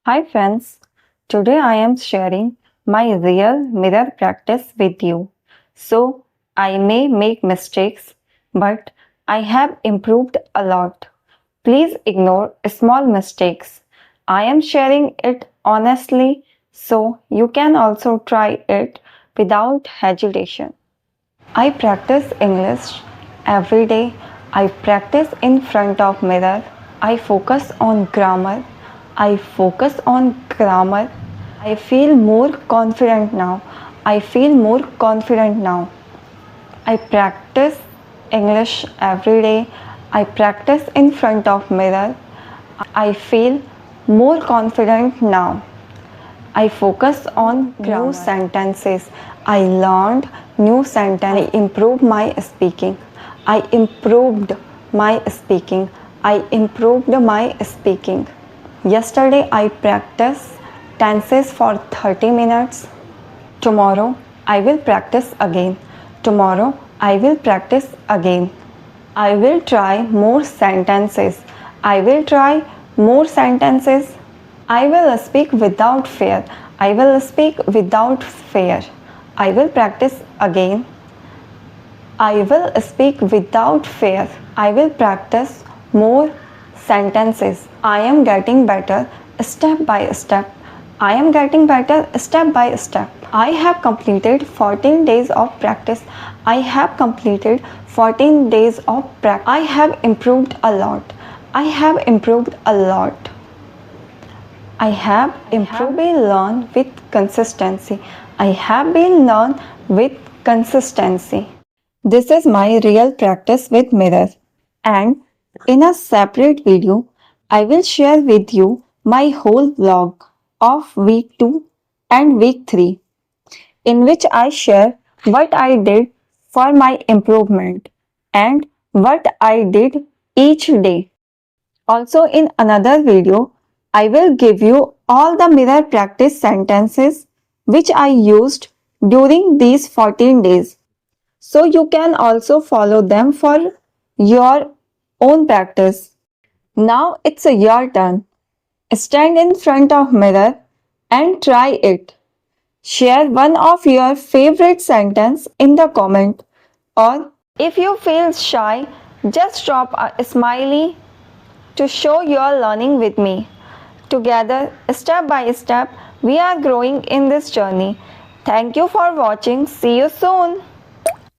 Hi friends, today I am sharing my real mirror practice with you. So I may make mistakes, but I have improved a lot. Please ignore small mistakes. I am sharing it honestly so you can also try it without hesitation. I practice English every day. I practice in front of mirror. I focus on grammar. I focus on grammar. I feel more confident now. I feel more confident now. I practice English every day. I practice in front of mirror. I feel more confident now. I focus on new sentences. I learned new sentences. I improved my speaking. I improved my speaking. I improved my speaking. Yesterday I practiced tenses for 30 minutes. Tomorrow I will practice again. Tomorrow I will practice again. I will try more sentences. I will try more sentences. I will speak without fear. I will speak without fear. I will practice again. I will speak without fear. I will practice more sentences. I am getting better step by step. I am getting better step by step. I have completed 14 days of practice. I have completed 14 days of practice. I have improved a lot. I have improved a lot. I have improved. Been learned with consistency. I have been learned with consistency. This is my real practice with mirror, and in a separate video I will share with you my whole vlog of week 2 and week 3 in which I share what I did for my improvement and what I did each day. Also, in another video, I will give you all the mirror practice sentences which I used during these 14 days. So you can also follow them for your own practice. Now it's your turn. Stand in front of mirror and try it. Share one of your favorite sentence in the comment, or if you feel shy, just drop a smiley to show your learning with me. Together, step by step, we are growing in this journey. Thank you for watching. See you soon.